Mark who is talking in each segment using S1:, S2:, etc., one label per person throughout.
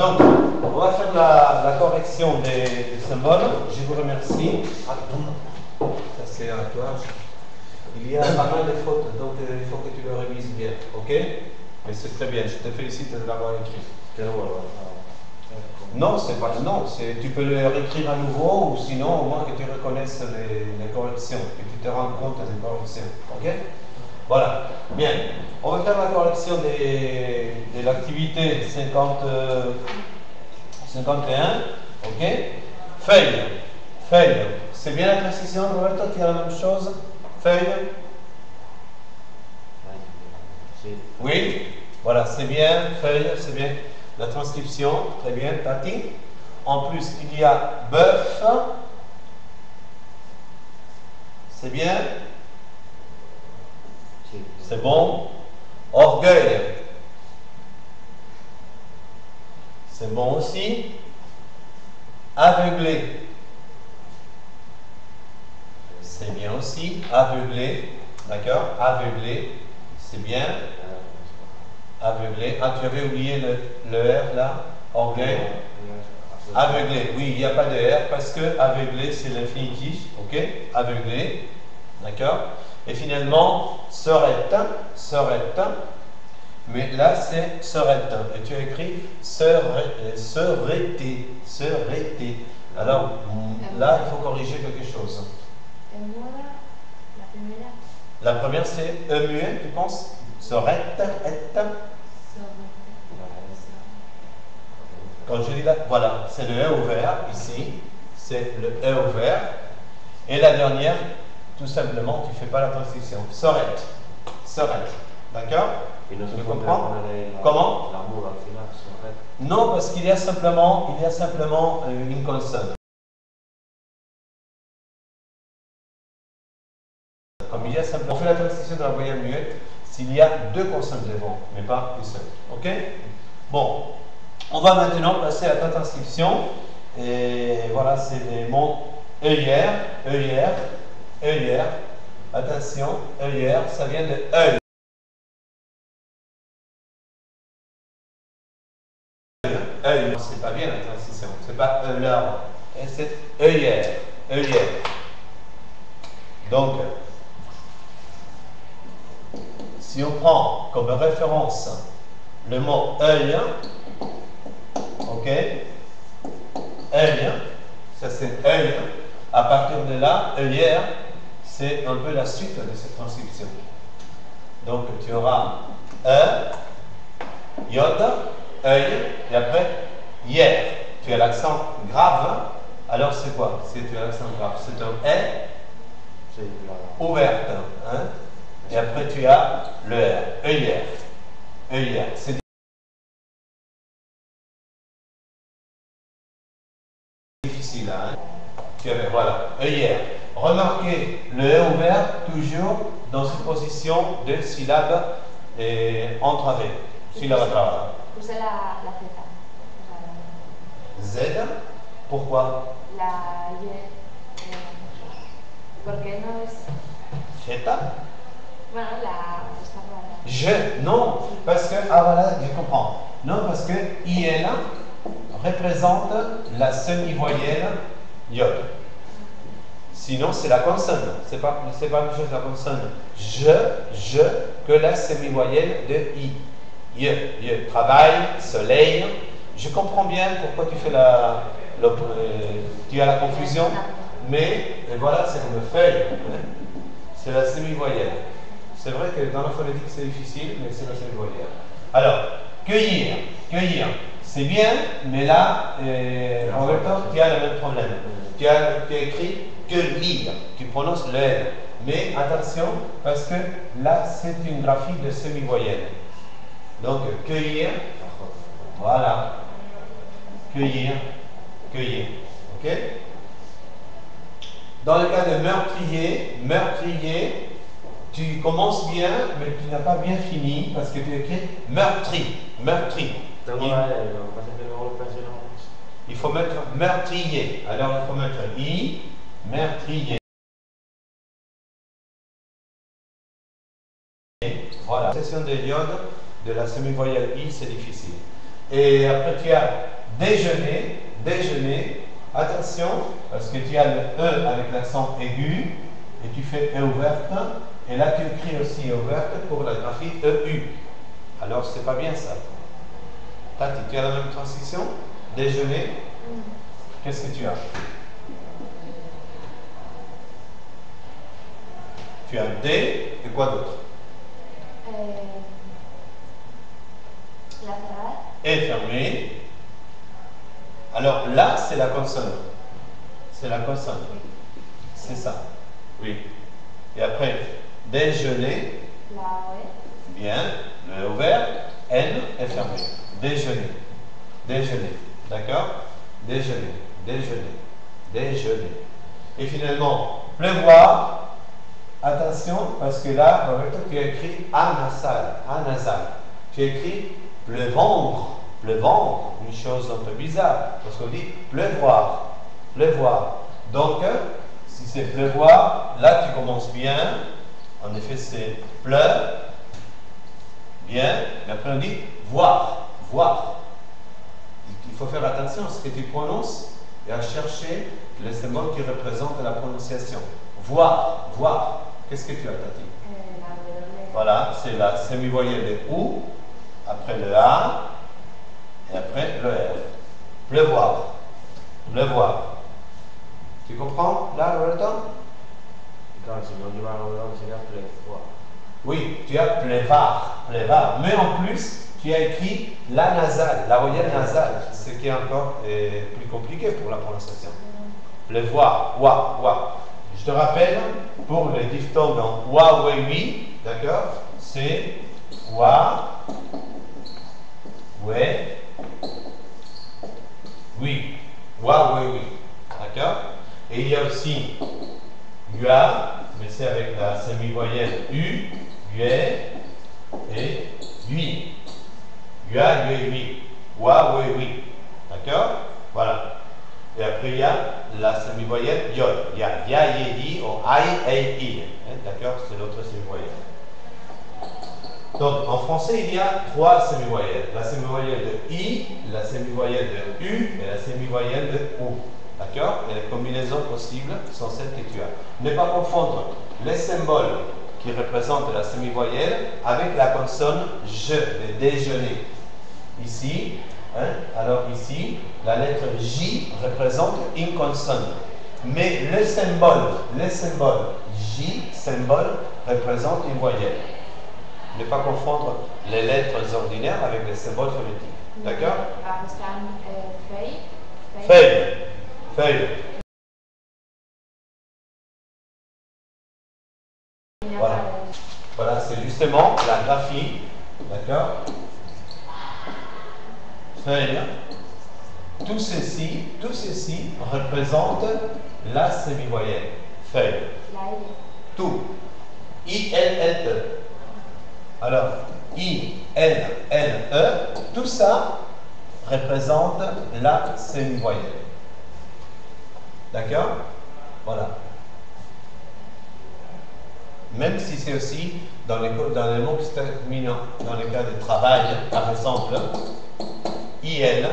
S1: Donc, on va faire la correction des symboles. Je vous remercie. Ça c'est à toi. Il y a pas mal de fautes, donc il faut que tu le révises bien. Ok? Mais c'est très bien. Je te félicite de l'avoir écrit. Non, c'est pas non. Tu peux le réécrire à nouveau, ou sinon au moins que tu reconnaisses les corrections, que tu te rendes compte des corrections. Ok? Voilà. Bien. On va faire la correction de l'activité 51. Ok? Feuille. Feuille. C'est bien la précision, Roberto, tu as la même chose? Feuille. Oui. Voilà, c'est bien. Feuille, c'est bien. La transcription, très bien. Tati. En plus, il y a bœuf. C'est bien. C'est bon. Orgueil. C'est bon aussi. Aveuglé. C'est bien aussi. Aveuglé. D'accord? Aveuglé. C'est bien. Aveuglé. Ah, tu avais oublié le R là? Orgueil. Aveuglé. Oui, il n'y a pas de R parce que aveuglé, c'est l'infinitif. Ok? Aveuglé. D'accord? Et finalement, serait. Mais là, c'est serait. Et tu as écrit serait-il. Alors, là, il faut corriger quelque chose. La première, c'est E muet, tu penses? Serait, Quand je dis là, voilà, c'est le E ouvert, ici. C'est le E ouvert. Et la dernière, tout simplement, tu ne fais pas la transcription. Serait. D'accord? Tu comprends? Comment? Non, parce qu'il y a simplement une consonne. Comme il y a simplement, on fait la transcription de la voyelle muette s'il y a deux consonnes devant, mais pas une seule. Ok? Bon, on va maintenant passer à la transcription. Et voilà, c'est des mots œillère. Attention, œillère, ça vient de œil. Œil, c'est pas bien la transition, c'est pas œilleur, c'est œillère. Donc, si on prend comme référence le mot œil, ok, œil, ça c'est œil, à partir de là, œillère, c'est un peu la suite de cette transcription. Donc, tu auras iode, œil, et après, hier. Tu as l'accent grave, alors c'est quoi? Tu as l'accent grave, c'est un E ouverte, hein? Et après tu as le R, œillère. C'est difficile, hein? Voilà, œillère. Remarquez le E ouvert toujours dans une position de syllabe entravée. Syllabe travada.
S2: Puse la Z.
S1: Z, pourquoi?
S2: La Y. ¿Por qué no es?
S1: Zeta?
S2: Bueno, esta palabra.
S1: Je, non, parce que, ah voilà, je comprends. Non, parce que IL représente la semi-voyelle iode. Sinon, c'est la consonne. C'est pas la même chose, la consonne. Je, que la semi-voyelle de I. Je. Travail, soleil. Je comprends bien pourquoi tu fais tu as la confusion, mais voilà, c'est comme feuille. C'est la semi-voyelle. C'est vrai que dans la phonétique c'est difficile, mais c'est la semi-voyelle. Alors, cueillir, c'est bien, mais là, en même temps, tu as le même problème. Tu as écrit cueillir, tu prononces le R. Mais attention, parce que là, c'est une graphie de semi-voyelle. Donc, cueillir, voilà. Cueillir. Ok? Dans le cas de meurtrier, tu commences bien, mais tu n'as pas bien fini parce que tu écris meurtri. Il faut mettre meurtrier. Alors il faut mettre I, meurtrier. Voilà. La session de l'iode de la semi-voyelle I, c'est difficile. Et après, tu as déjeuner, déjeuner. Attention, parce que tu as le E avec l'accent aigu, et tu fais E ouverte, et là tu écris aussi E ouverte pour la graphie EU. Alors, c'est pas bien ça. Tati, tu as la même transition? Déjeuner. Qu'est-ce que tu as? Tu as D, et quoi d'autre?
S2: La ferrare.
S1: Et fermé. Alors là, c'est la consonne. C'est la consonne. C'est ça. Oui. Et après, déjeuner.
S2: La OE.
S1: Bien. Le ouvert. N est fermé. Déjeuner. Déjeuner. D'accord? Déjeuner. Déjeuner. Déjeuner. Et finalement, pleuvoir. Attention, parce que là, Roberto, tu as écrit anasal. Anasal. Tu as écrit pleuvendre. Pleuvendre, une chose un peu bizarre, parce qu'on dit pleuvoir, pleuvoir. Donc, si c'est pleuvoir, là tu commences bien. En effet, c'est pleu, bien. Mais après on dit voir, voir. Il faut faire attention à ce que tu prononces et à chercher les symboles qui représentent la prononciation. Voir, voir. Qu'est-ce que tu as, Tati?
S2: La W.
S1: Voilà, c'est la semi-voyelle de OU, après le A. Et après, le R. Pleuvoir. Pleuvoir. Tu comprends là, Roberto? Oui, tu as pleuvoir. Pleuvoir. Mais en plus, tu as écrit la nasale, la voyelle nasale, ce qui est encore plus compliqué pour la prononciation. Pleuvoir. Wa, wa. Je te rappelle, pour les diphtongues en wa, we, oui, d'accord? C'est wa, we, oui, wa, oui, oui, d'accord? Et il y a aussi ua, mais c'est avec la semi-voyelle u, ue et ui. Ua, ue, oui, wa, oui, oui, d'accord? Voilà. Et après il y a la semi-voyelle yod. Il y a ya, ye, di, ou ai, ei, i. D'accord? C'est l'autre semi-voyelle. Donc, en français, il y a trois semi-voyelles. La semi-voyelle de I, la semi-voyelle de U et la semi-voyelle de OU. D'accord? Et les combinaisons possibles sont celles que tu as. Ne pas confondre les symboles qui représentent la semi-voyelle avec la consonne je, le déjeuner. Ici, alors ici, la lettre J représente une consonne. Mais le symbole J, symbole, représente une voyelle. Ne pas confondre les lettres ordinaires avec les symboles phonétiques. D'accord? Feuille. Feuille. Voilà. Voilà, c'est justement la graphie. D'accord? Feuille. Tout ceci représente la semi-voyelle. Feuille. Tout. I-L-L-E. Alors, I, L, L, E, tout ça représente la semi-voyelle. D'accord? Voilà. Même si c'est aussi dans les mots qui se terminent dans les cas de travail, par exemple, IL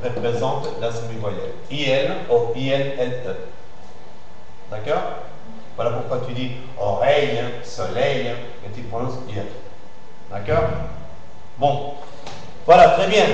S1: représente la semi-voyelle. IL ou IL-L-E. D'accord? Voilà pourquoi tu dis oreille, soleil, et tu prononces bien. D'accord? Bon. Voilà, très bien.